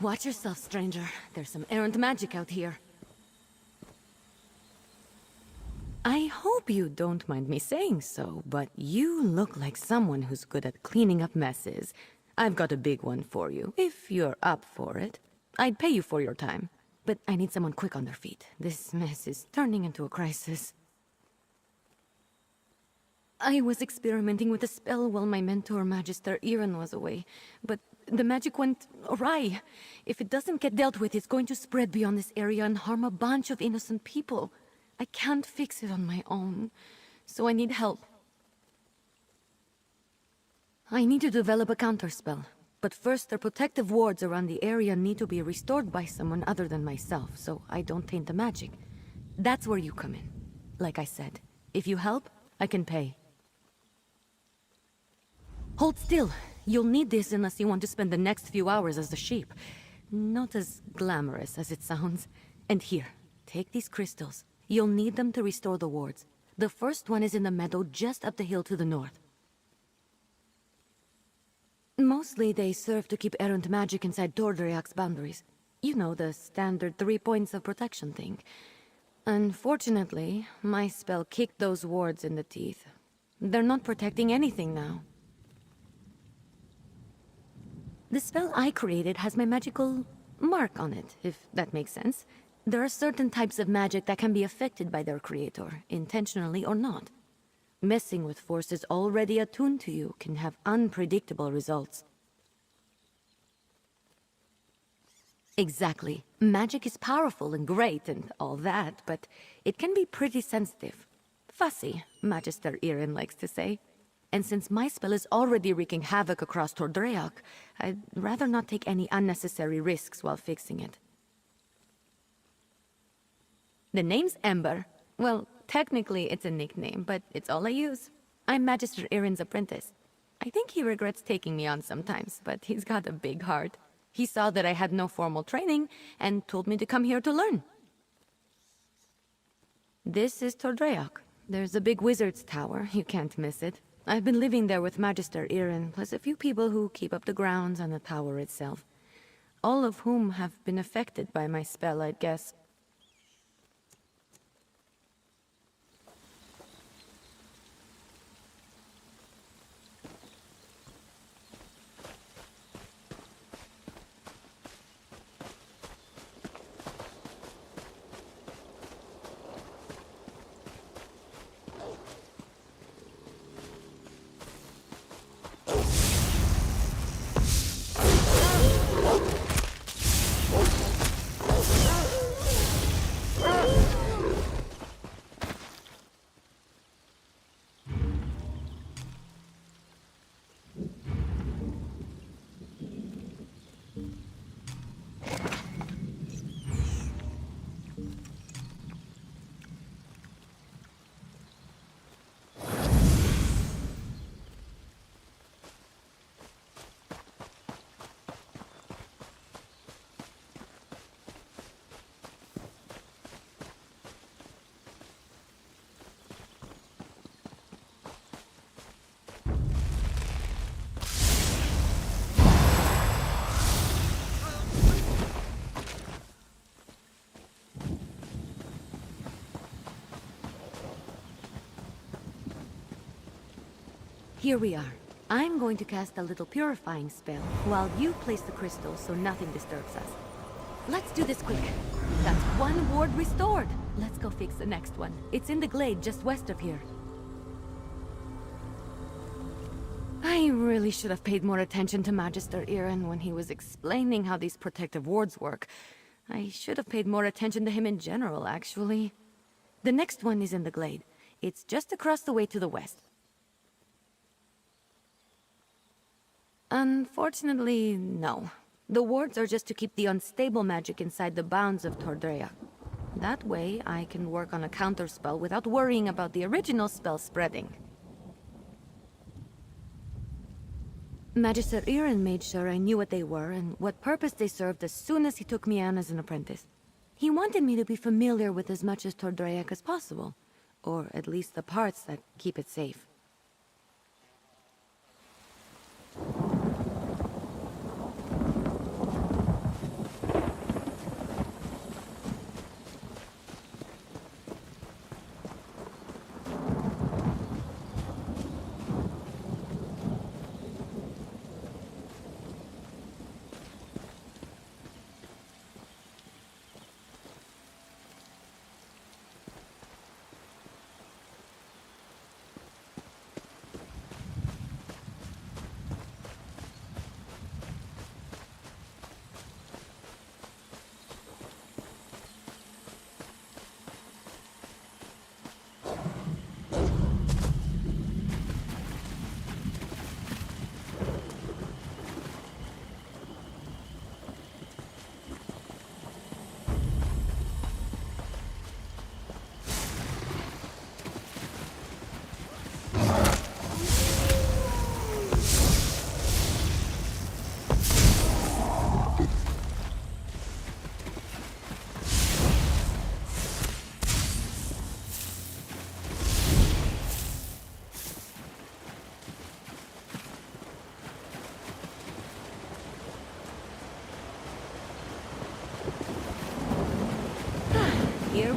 Watch yourself, stranger. There's some errant magic out here. I hope you don't mind me saying so, but you look like someone who's good at cleaning up messes. I've got a big one for you, if you're up for it. I'd pay you for your time, but I need someone quick on their feet. This mess is turning into a crisis. I was experimenting with a spell while my mentor, Magister Iren, was away, but the magic went awry. If it doesn't get dealt with, it's going to spread beyond this area and harm a bunch of innocent people. I can't fix it on my own, so I need help. I need to develop a counterspell, but first the protective wards around the area need to be restored by someone other than myself, so I don't taint the magic. That's where you come in. Like I said, if you help, I can pay. Hold still. You'll need this unless you want to spend the next few hours as a sheep. Not as glamorous as it sounds. And here, take these crystals. You'll need them to restore the wards. The first one is in the meadow just up the hill to the north. Mostly they serve to keep errant magic inside Tordriak's boundaries. You know, the standard 3 points of protection thing. Unfortunately, my spell kicked those wards in the teeth. They're not protecting anything now. The spell I created has my magical mark on it, if that makes sense. There are certain types of magic that can be affected by their creator, intentionally or not. Messing with forces already attuned to you can have unpredictable results. Exactly. Magic is powerful and great and all that, but it can be pretty sensitive. Fussy, Magister Iren likes to say. And since my spell is already wreaking havoc across Tordriak, I'd rather not take any unnecessary risks while fixing it. The name's Ember. Well, technically it's a nickname, but it's all I use. I'm Magister Iren's apprentice. I think he regrets taking me on sometimes, but he's got a big heart. He saw that I had no formal training and told me to come here to learn. This is Tordriak. There's a big wizard's tower. You can't miss it. I've been living there with Magister Iren, plus a few people who keep up the grounds and the tower itself. All of whom have been affected by my spell, I'd guess. Here we are. I'm going to cast a little purifying spell, while you place the crystals so nothing disturbs us. Let's do this quick. That's one ward restored. Let's go fix the next one. It's in the glade just west of here. I really should have paid more attention to Magister Iren when he was explaining how these protective wards work. I should have paid more attention to him in general, actually. The next one is in the glade. It's just across the way to the west. Unfortunately, no. The wards are just to keep the unstable magic inside the bounds of Tordriak. That way, I can work on a counterspell without worrying about the original spell spreading. Magister Iren made sure I knew what they were and what purpose they served as soon as he took me on as an apprentice. He wanted me to be familiar with as much of Tordriak as possible, or at least the parts that keep it safe.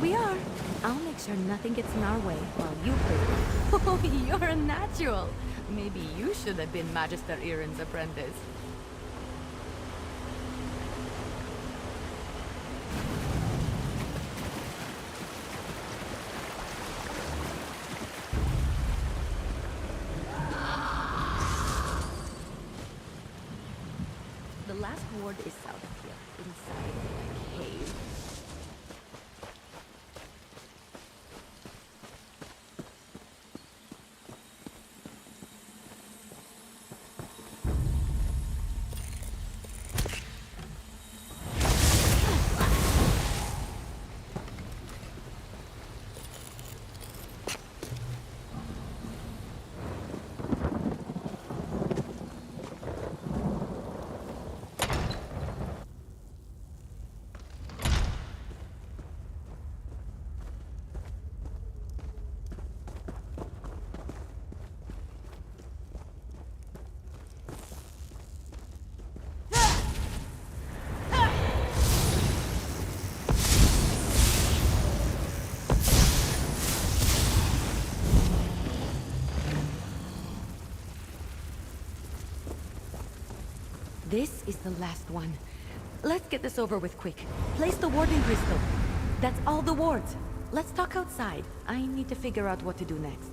we are. I'll make sure nothing gets in our way while you play. Oh, you're a natural. Maybe you should have been Magister Iren's apprentice. The last ward is south of here, inside a cave. This is the last one. Let's get this over with quick. Place the warding crystal. That's all the wards. Let's talk outside. I need to figure out what to do next.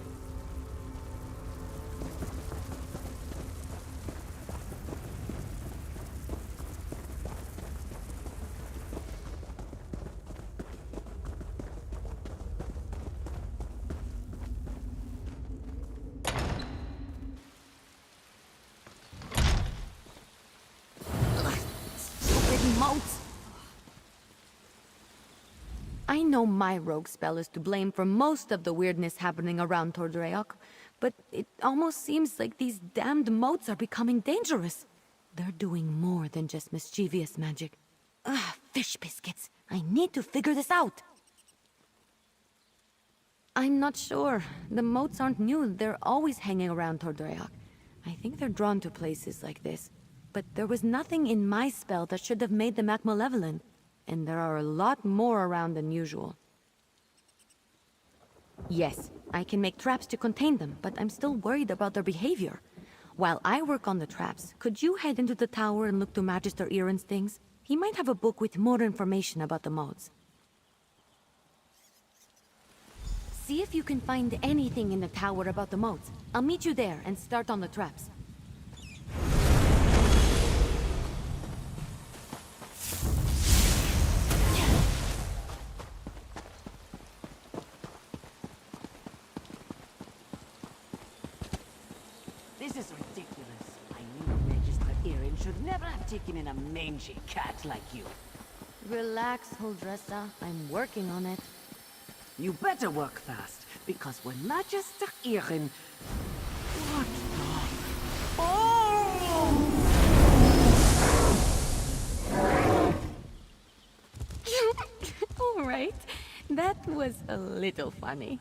Moats. I know my rogue spell is to blame for most of the weirdness happening around Tordreok, but it almost seems like these damned moats are becoming dangerous. They're doing more than just mischievous magic. Fish biscuits. I need to figure this out. I'm not sure. The moats aren't new. They're always hanging around Tordreok. I think they're drawn to places like this. But there was nothing in my spell that should have made them act malevolent. And there are a lot more around than usual. Yes, I can make traps to contain them, but I'm still worried about their behavior. While I work on the traps, could you head into the tower and look to Magister Iren's things? He might have a book with more information about the modes. See if you can find anything in the tower about the modes. I'll meet you there and start on the traps. This is ridiculous. I knew Magister Iren should never have taken in a mangy cat like you. Relax, Huldressa. I'm working on it. You better work fast, because when Magister Iren... What the... Oh! All right. That was a little funny.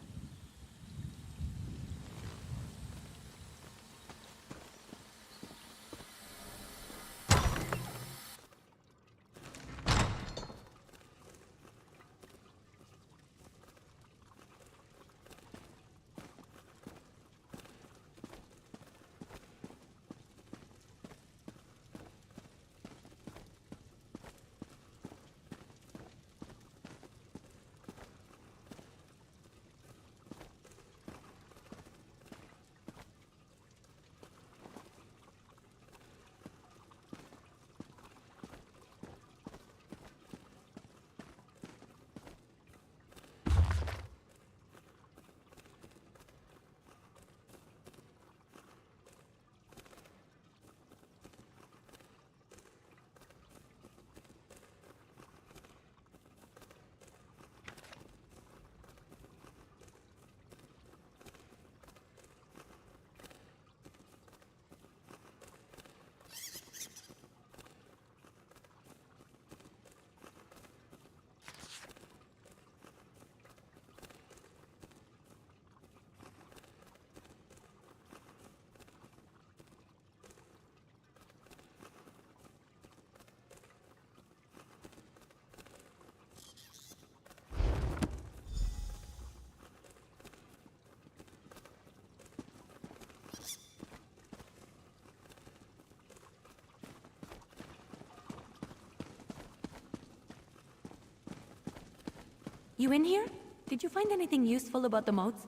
You in here? Did you find anything useful about the moats?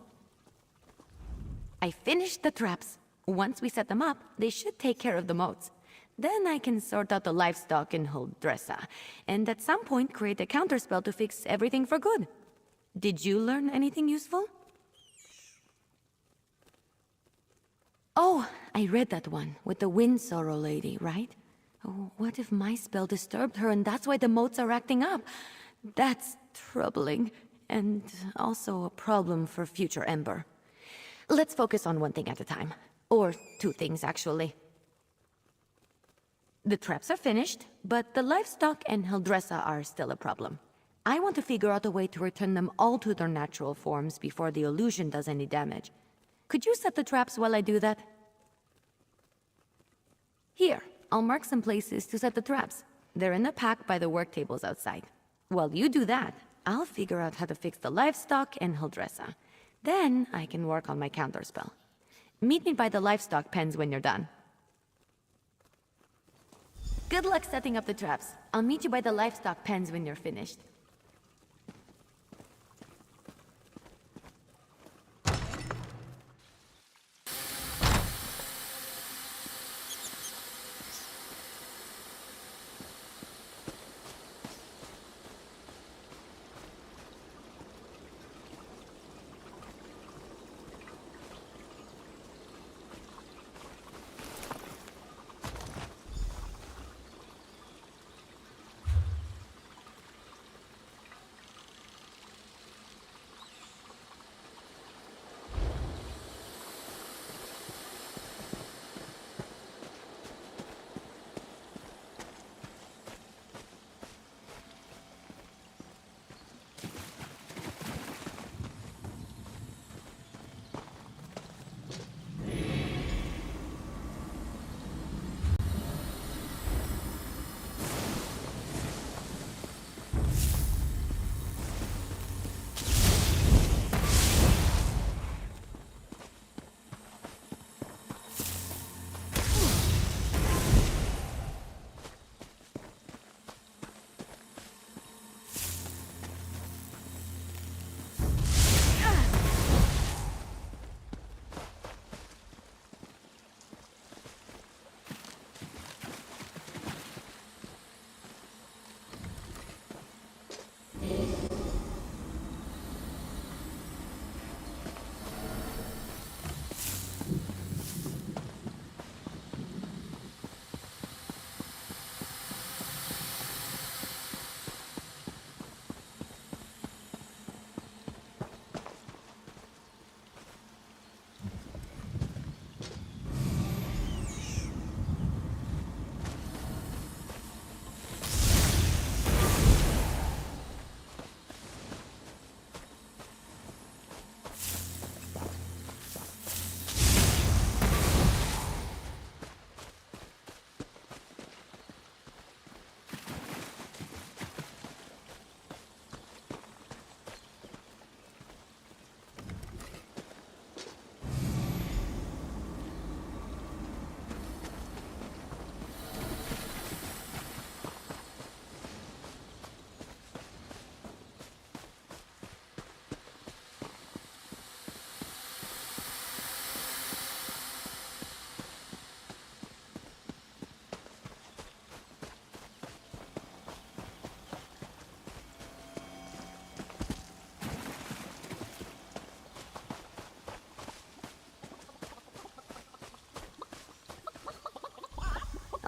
I finished the traps. Once we set them up, they should take care of the moats. Then I can sort out the livestock in Huldressa, and at some point create a counterspell to fix everything for good. Did you learn anything useful? Oh, I read that one, with the wind sorrow lady, right? Oh, what if my spell disturbed her and that's why the moats are acting up? That's troubling, and also a problem for future Ember. Let's focus on one thing at a time. Or two things, actually. The traps are finished, but the livestock and Huldressa are still a problem. I want to figure out a way to return them all to their natural forms before the illusion does any damage. Could you set the traps while I do that? Here, I'll mark some places to set the traps. They're in a pack by the work tables outside. While you do that, I'll figure out how to fix the livestock and Huldressa. Then I can work on my counterspell. Meet me by the livestock pens when you're done. Good luck setting up the traps. I'll meet you by the livestock pens when you're finished.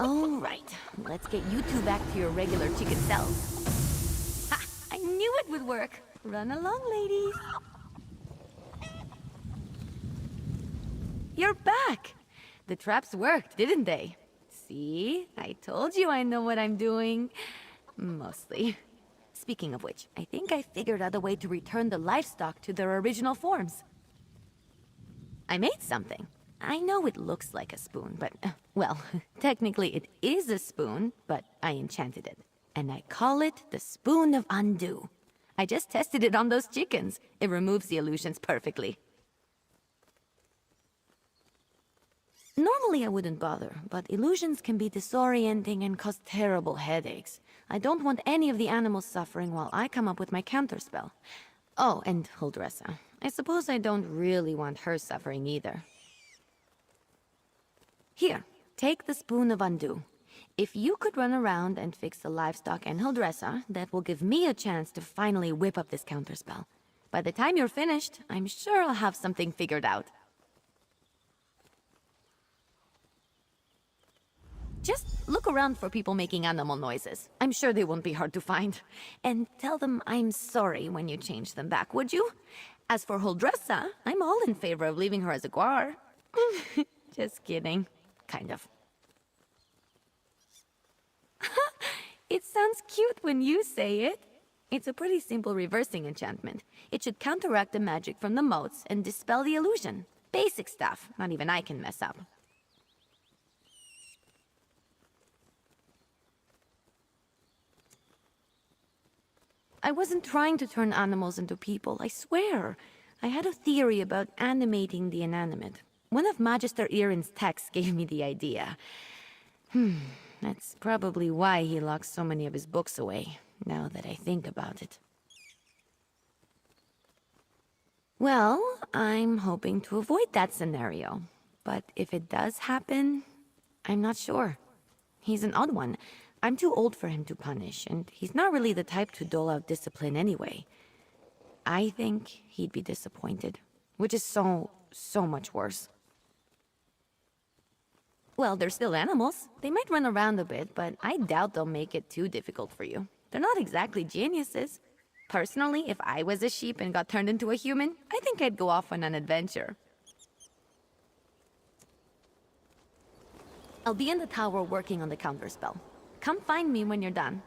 All right, let's get you two back to your regular chicken selves. Ha! I knew it would work. Run along, ladies. You're back. The traps worked, didn't they? See? I told you I know what I'm doing. Mostly. Speaking of which, I think I figured out a way to return the livestock to their original forms. I made something. I know it looks like a spoon, but, well, technically it is a spoon, but I enchanted it. And I call it the Spoon of Undo. I just tested it on those chickens. It removes the illusions perfectly. Normally I wouldn't bother, but illusions can be disorienting and cause terrible headaches. I don't want any of the animals suffering while I come up with my counterspell. Oh, and Huldressa. I suppose I don't really want her suffering either. Here, take the Spoon of Undo. If you could run around and fix the livestock and Huldressa, that will give me a chance to finally whip up this counterspell. By the time you're finished, I'm sure I'll have something figured out. Just look around for people making animal noises. I'm sure they won't be hard to find. And tell them I'm sorry when you change them back, would you? As for Huldressa, I'm all in favor of leaving her as a guar. Just kidding. Kind of. It sounds cute when you say it. It's a pretty simple reversing enchantment. It should counteract the magic from the motes and dispel the illusion. Basic stuff, not even I can mess up. I wasn't trying to turn animals into people, I swear. I had a theory about animating the inanimate. One of Magister Irin's texts gave me the idea. That's probably why he locks so many of his books away, now that I think about it. Well, I'm hoping to avoid that scenario. But if it does happen, I'm not sure. He's an odd one. I'm too old for him to punish, and he's not really the type to dole out discipline anyway. I think he'd be disappointed, which is so much worse. Well, they're still animals. They might run around a bit, but I doubt they'll make it too difficult for you. They're not exactly geniuses. Personally, if I was a sheep and got turned into a human, I think I'd go off on an adventure. I'll be in the tower working on the counterspell. Come find me when you're done.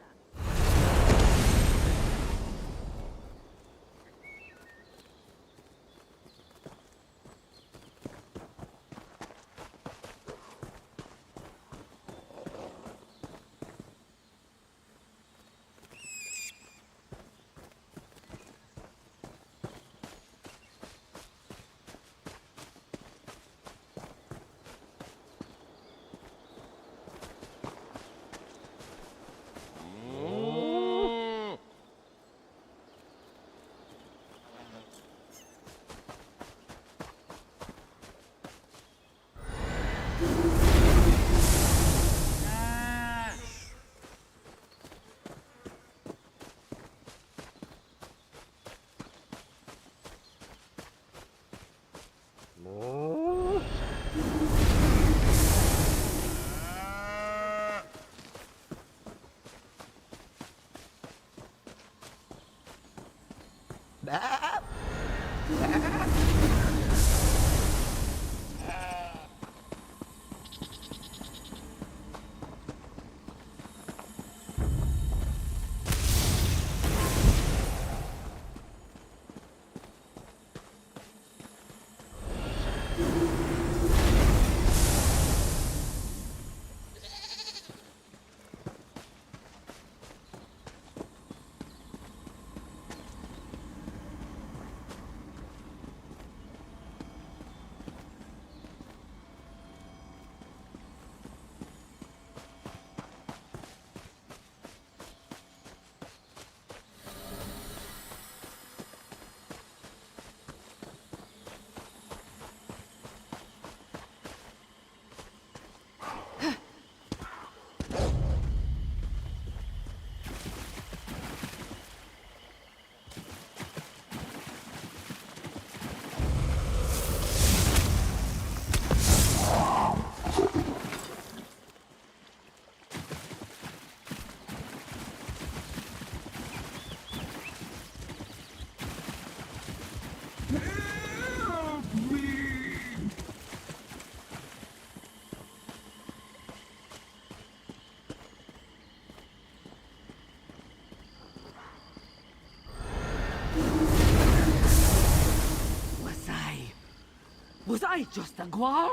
Was I just a guar?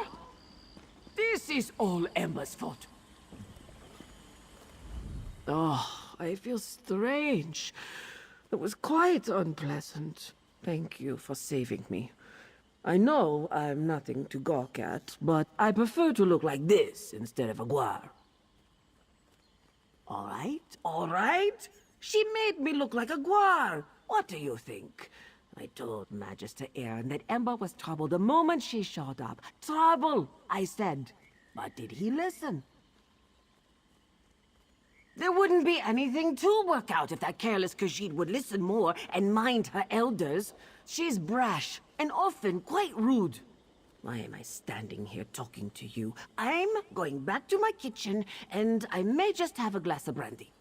This is all Ember's fault. Oh, I feel strange. It was quite unpleasant. Thank you for saving me. I know I'm nothing to gawk at, but I prefer to look like this instead of a guar. All right, all right. She made me look like a guar. What do you think? I told Magister Aaron that Ember was trouble the moment she showed up. Trouble, I said. But did he listen? There wouldn't be anything to work out if that careless Khajiit would listen more and mind her elders. She's brash and often quite rude. Why am I standing here talking to you? I'm going back to my kitchen, and I may just have a glass of brandy.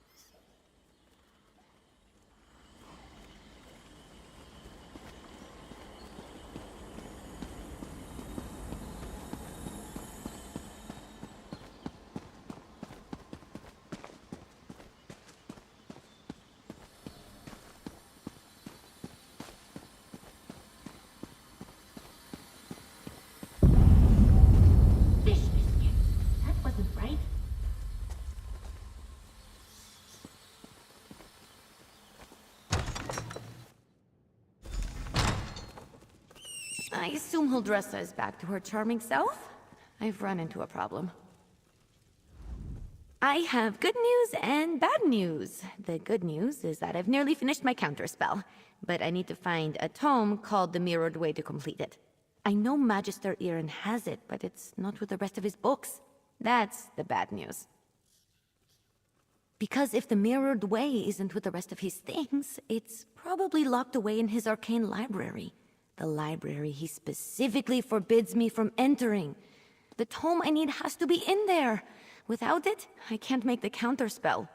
I assume Huldressa is back to her charming self. I've run into a problem. I have good news and bad news. The good news is that I've nearly finished my counterspell, but I need to find a tome called The Mirrored Way to complete it. I know Magister Aaron has it, but it's not with the rest of his books. That's the bad news. Because if the Mirrored Way isn't with the rest of his things, it's probably locked away in his arcane library. The library he specifically forbids me from entering. The tome I need has to be in there. Without it, I can't make the counterspell.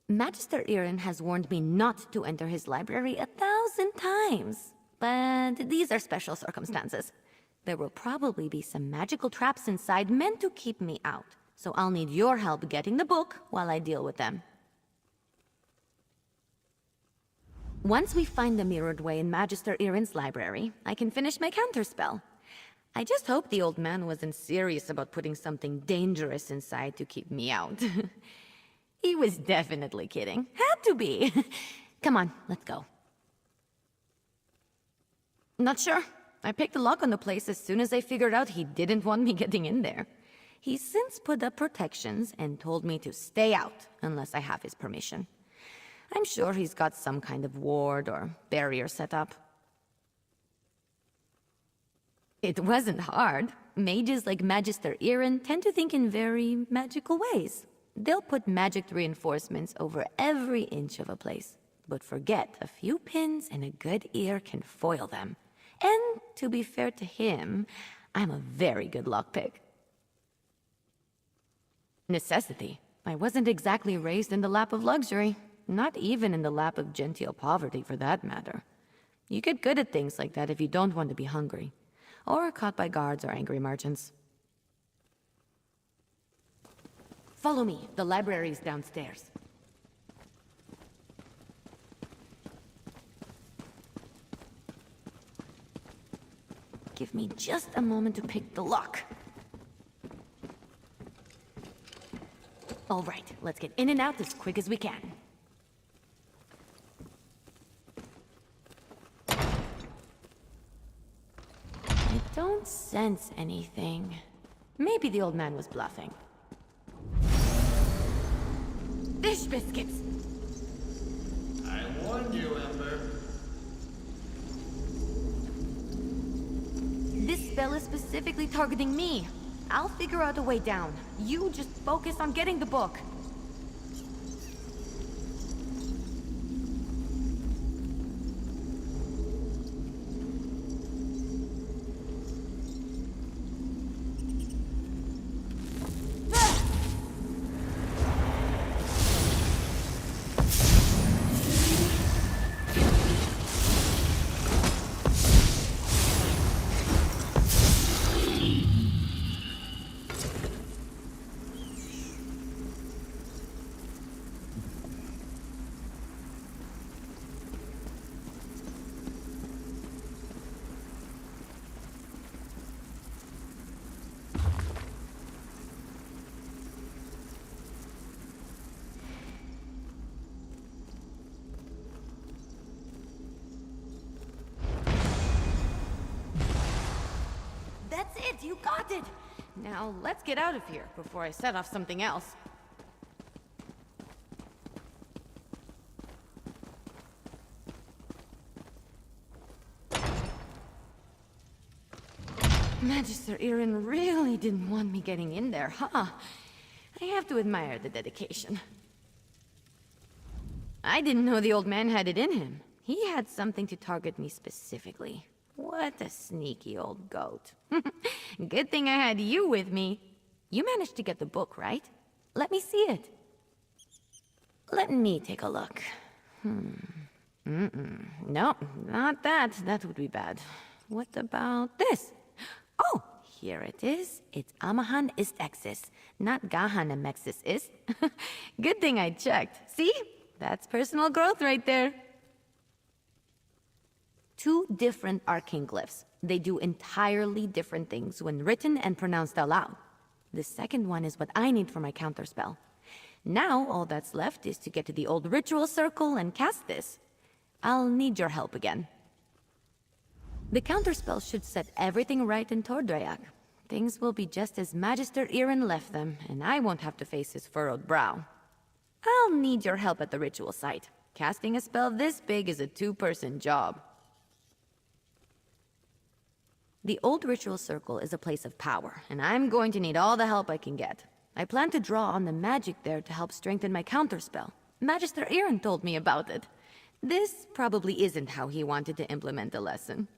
Magister Aaron has warned me not to enter his library 1,000 times. But these are special circumstances. There will probably be some magical traps inside meant to keep me out. So I'll need your help getting the book while I deal with them. Once we find the Mirrored Way in Magister Aaron's library, I can finish my counterspell. I just hope the old man wasn't serious about putting something dangerous inside to keep me out. He was definitely kidding. Had to be. Come on, let's go. Not sure. I picked the lock on the place as soon as I figured out he didn't want me getting in there. He's since put up protections and told me to stay out unless I have his permission. I'm sure he's got some kind of ward or barrier set up. It wasn't hard. Mages like Magister Aaron tend to think in very magical ways. They'll put magic reinforcements over every inch of a place, but forget a few pins and a good ear can foil them. And to be fair to him, I'm a very good lockpick. Necessity. I wasn't exactly raised in the lap of luxury. Not even in the lap of genteel poverty, for that matter. You get good at things like that if you don't want to be hungry, or caught by guards or angry merchants. Follow me. The library is downstairs. Give me just a moment to pick the lock. All right, let's get in and out as quick as we can. I don't sense anything. Maybe the old man was bluffing. Fish biscuits! I warned you, Ember. This spell is specifically targeting me. I'll figure out a way down. You just focus on getting the book. That's it, you got it! Now, let's get out of here before I set off something else. Magister Irin really didn't want me getting in there, huh? I have to admire the dedication. I didn't know the old man had it in him. He had something to target me specifically. What a sneaky old goat. Good thing I had you with me. You managed to get the book, right? Let me see it. Let me take a look. No, not that. That would be bad. What about this? Oh, here it is. It's Amahan ist Exis, not Gahan Amexis ist. Good thing I checked. See? That's personal growth right there. 2 different arcane glyphs. They do entirely different things when written and pronounced aloud. The second one is what I need for my counterspell. Now, all that's left is to get to the old ritual circle and cast this. I'll need your help again. The counterspell should set everything right in Tordreyak. Things will be just as Magister Irin left them, and I won't have to face his furrowed brow. I'll need your help at the ritual site. Casting a spell this big is a 2-person job. The old ritual circle is a place of power, and I'm going to need all the help I can get. I plan to draw on the magic there to help strengthen my counterspell. Magister Irin told me about it. This probably isn't how he wanted to implement the lesson.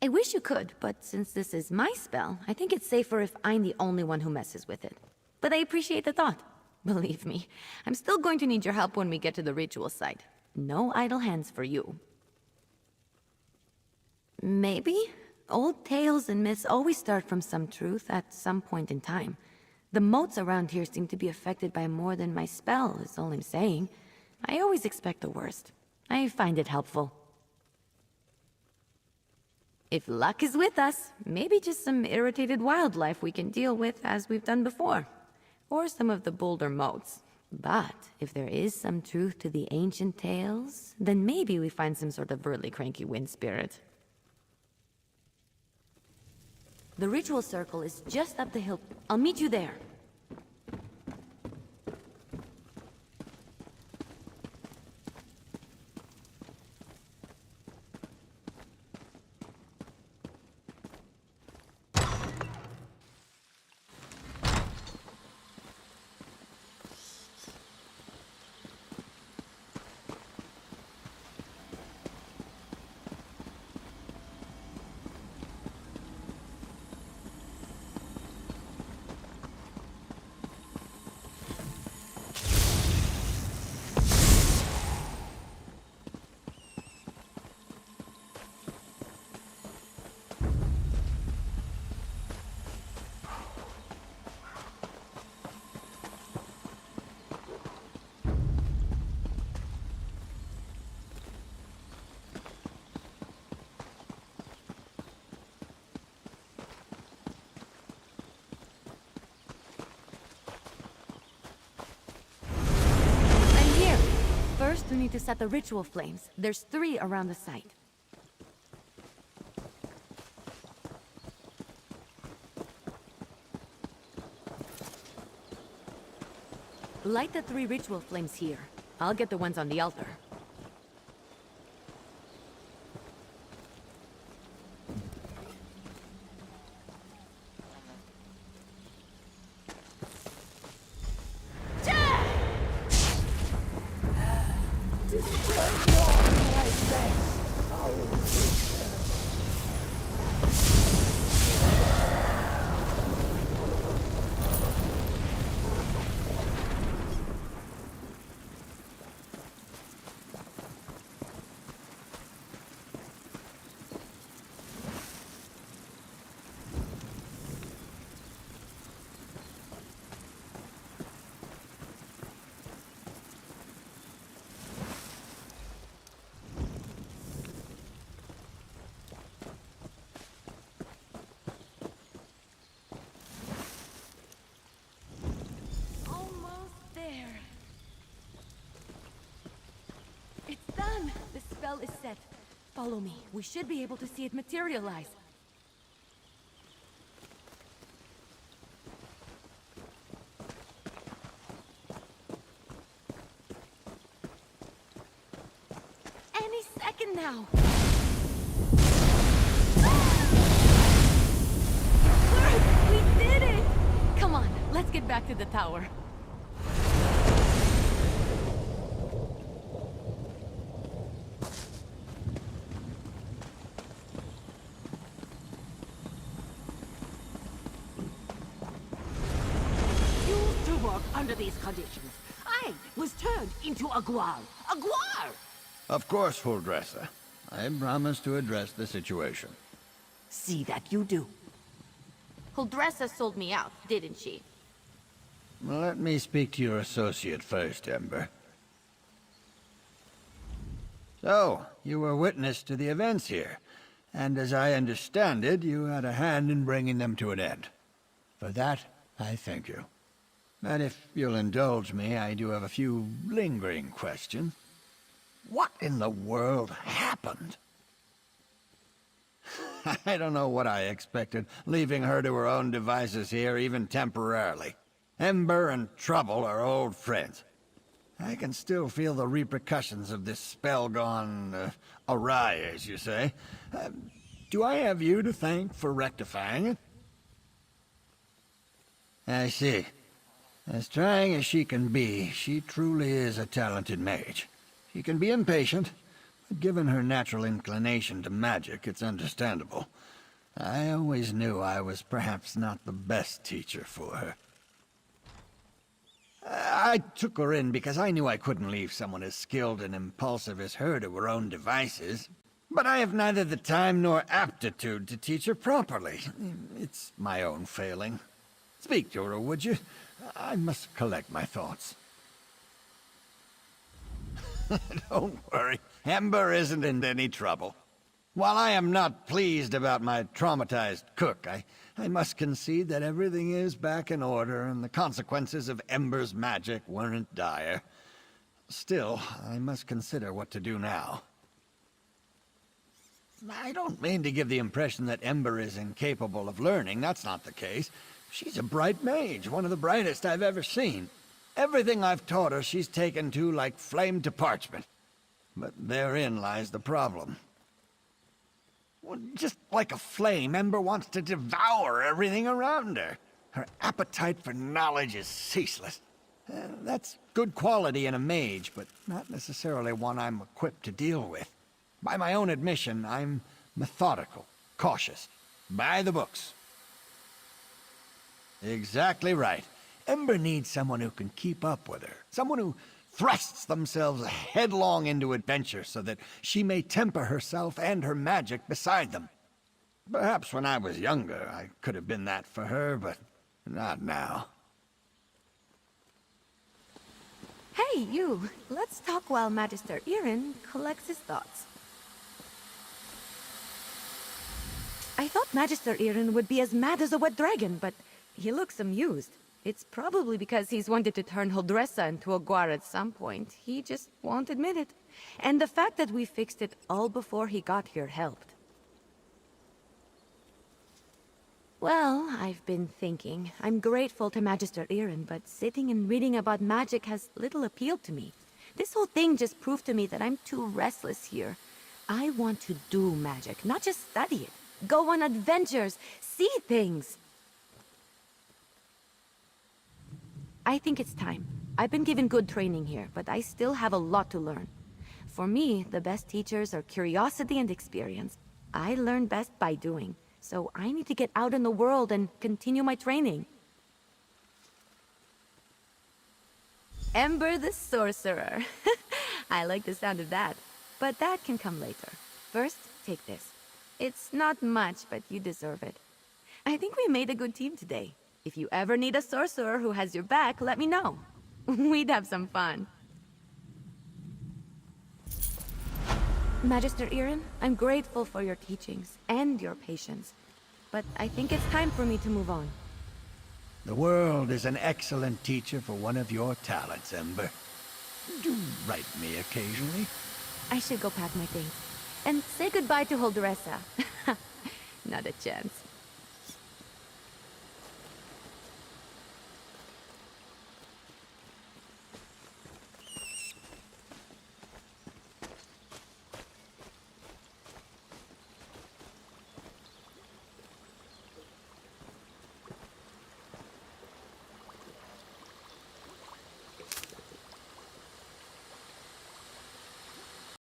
I wish you could, but since this is my spell, I think it's safer if I'm the only one who messes with it. But I appreciate the thought. Believe me, I'm still going to need your help when we get to the ritual site. No idle hands for you. Maybe? Old tales and myths always start from some truth at some point in time. The moats around here seem to be affected by more than my spell, is all I'm saying. I always expect the worst. I find it helpful. If luck is with us, maybe just some irritated wildlife we can deal with as we've done before. Or some of the bolder moats. But if there is some truth to the ancient tales, then maybe we find some sort of really cranky wind spirit. The ritual circle is just up the hill. I'll meet you there. First, we need to set the ritual flames. There's 3 around the site. Light the 3 ritual flames here. I'll get the ones on the altar. The spell is set. Follow me. We should be able to see it materialize. Any second now. let's get back to the tower. Used to work under these conditions. I was turned into a guar. A guar! Of course, full dresser. I promise to address the situation. See that you do. Huldressa sold me out, didn't she? Let me speak to your associate first, Ember. So, you were witness to the events here, and as I understand it, you had a hand in bringing them to an end. For that, I thank you. But if you'll indulge me, I do have a few lingering questions. What in the world happened? I don't know what I expected, leaving her to her own devices here, even temporarily. Ember and Trouble are old friends. I can still feel the repercussions of this spell gone awry, as you say. Do I have you to thank for rectifying it? I see. As trying as she can be, she truly is a talented mage. She can be impatient, but given her natural inclination to magic, it's understandable. I always knew I was perhaps not the best teacher for her. I took her in because I knew I couldn't leave someone as skilled and impulsive as her to her own devices. But I have neither the time nor aptitude to teach her properly. It's my own failing. Speak to her, would you? I must collect my thoughts. Don't worry. Ember isn't in any trouble. While I am not pleased about my traumatized cook, I must concede that everything is back in order and the consequences of Ember's magic weren't dire. Still, I must consider what to do now. I don't mean to give the impression that Ember is incapable of learning. That's not the case. She's a bright mage, one of the brightest I've ever seen. Everything I've taught her she's taken to like flame to parchment. But therein lies the problem. Well, just like a flame, Ember wants to devour everything around her. Her appetite for knowledge is ceaseless. That's good quality in a mage, but not necessarily one I'm equipped to deal with. By my own admission, I'm methodical, cautious, by the books. Exactly right. Ember needs someone who can keep up with her. Someone who thrusts themselves headlong into adventure so that she may temper herself and her magic beside them. Perhaps when I was younger, I could have been that for her, but not now. Hey, you! Let's talk while Magister Irin collects his thoughts. I thought Magister Irin would be as mad as a wet dragon, but he looks amused. It's probably because he's wanted to turn Huldressa into a guar at some point. He just won't admit it. And the fact that we fixed it all before he got here helped. Well, I've been thinking. I'm grateful to Magister Irin, but sitting and reading about magic has little appeal to me. This whole thing just proved to me that I'm too restless here. I want to do magic, not just study it. Go on adventures, see things. I think it's time. I've been given good training here, but I still have a lot to learn. For me, the best teachers are curiosity and experience. I learn best by doing, so I need to get out in the world and continue my training. Ember the Sorcerer. I like the sound of that, but that can come later. First, take this. It's not much, but you deserve it. I think we made a good team today. If you ever need a sorcerer who has your back, let me know. We'd have some fun. Magister Irin, I'm grateful for your teachings and your patience. But I think it's time for me to move on. The world is an excellent teacher for one of your talents, Ember. Do write me occasionally. I should go pack my things. And say goodbye to Huldressa. Not a chance.